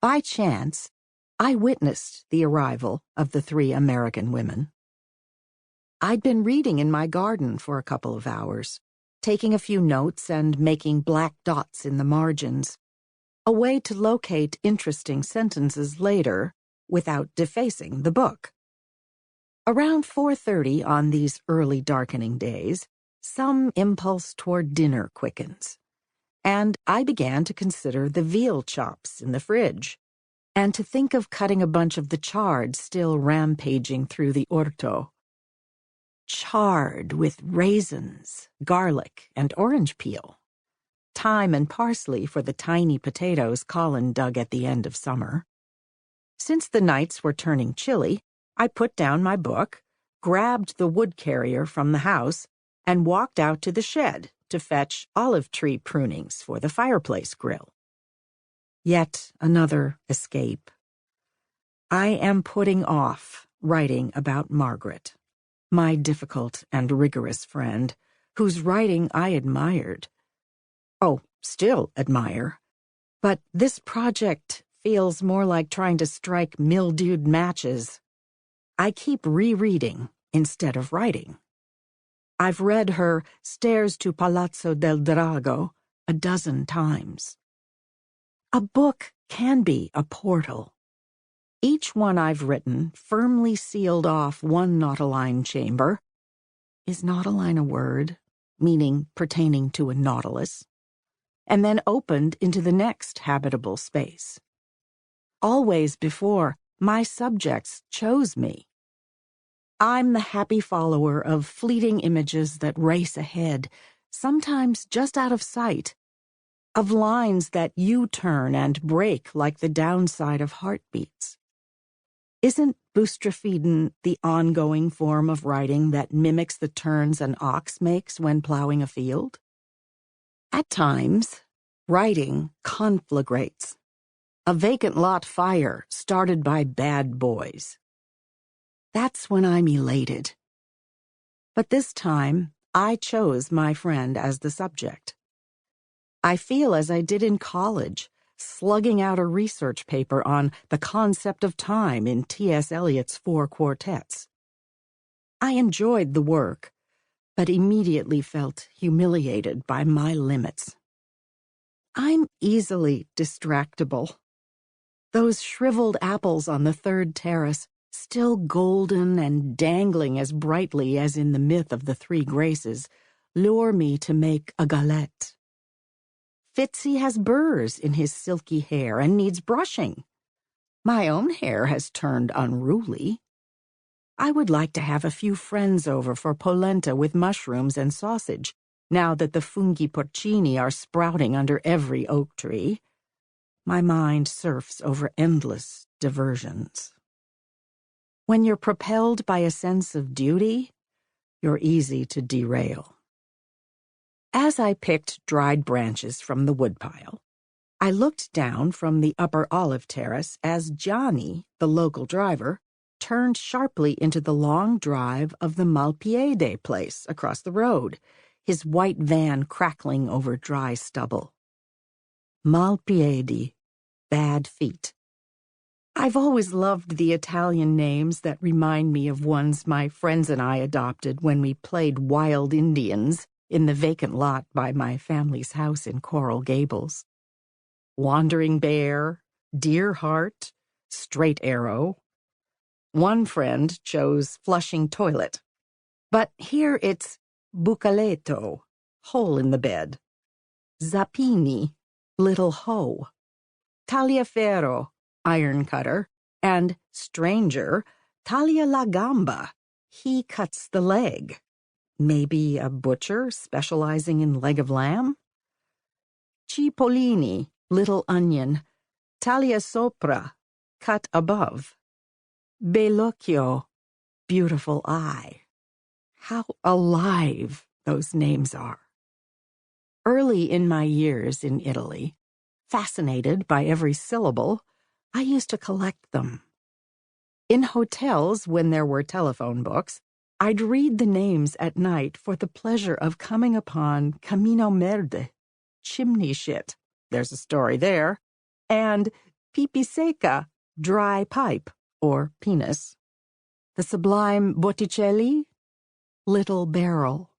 By chance, I witnessed the arrival of the 3 American women. I'd been reading in my garden for a couple of hours, taking a few notes and making black dots in the margins, a way to locate interesting sentences later without defacing the book. Around 4:30 on these early darkening days, some impulse toward dinner quickens, and I began to consider the veal chops in the fridge, and to think of cutting a bunch of the chard still rampaging through the orto. Chard with raisins, garlic, and orange peel. Thyme and parsley for the tiny potatoes Colin dug at the end of summer. Since the nights were turning chilly, I put down my book, grabbed the wood carrier from the house, and walked out to the shed to fetch olive tree prunings for the fireplace grill. Yet another escape. I am putting off writing about Margaret, my difficult and rigorous friend, whose writing I admired. Oh, still admire. But this project feels more like trying to strike mildewed matches. I keep rereading instead of writing. I've read her Stairs to Palazzo del Drago a dozen times. A book can be a portal. Each one I've written firmly sealed off one nautiline chamber. Is nautiline a word, meaning pertaining to a nautilus? And then opened into the next habitable space. Always before, my subjects chose me. I'm the happy follower of fleeting images that race ahead, sometimes just out of sight, of lines that U-turn and break like the downside of heartbeats. Isn't boustrophedon the ongoing form of writing that mimics the turns an ox makes when plowing a field? At times, writing conflagrates, a vacant lot fire started by bad boys. That's when I'm elated. But this time, I chose my friend as the subject. I feel as I did in college, slugging out a research paper on the concept of time in T.S. Eliot's 4 quartets. I enjoyed the work, but immediately felt humiliated by my limits. I'm easily distractible. Those shriveled apples on the 3rd terrace, still golden and dangling as brightly as in the myth of the 3 Graces, lure me to make a galette. Fitzy has burrs in his silky hair and needs brushing. My own hair has turned unruly. I would like to have a few friends over for polenta with mushrooms and sausage, now that the funghi porcini are sprouting under every oak tree. My mind surfs over endless diversions. When you're propelled by a sense of duty, you're easy to derail. As I picked dried branches from the woodpile, I looked down from the upper olive terrace as Johnny, the local driver, turned sharply into the long drive of the Malpiede place across the road, his white van crackling over dry stubble. Malpiedi, bad feet. I've always loved the Italian names that remind me of ones my friends and I adopted when we played wild Indians in the vacant lot by my family's house in Coral Gables. Wandering Bear, Deer Heart, Straight Arrow. One friend chose Flushing Toilet, but here it's Bucaletto, Hole in the Bed, Zappini, Little Hoe, Tagliaferro, Iron Cutter, and Stranger, Taglia la Gamba, He Cuts the Leg. Maybe a butcher specializing in leg of lamb? Cipollini, Little Onion, Taglia Sopra, Cut Above. Bellocchio, Beautiful Eye. How alive those names are. Early in my years in Italy, fascinated by every syllable, I used to collect them. In hotels, when there were telephone books, I'd read the names at night for the pleasure of coming upon Camino Merde, chimney shit, there's a story there, and pipi seca, dry pipe, or penis. The sublime Botticelli, little barrel.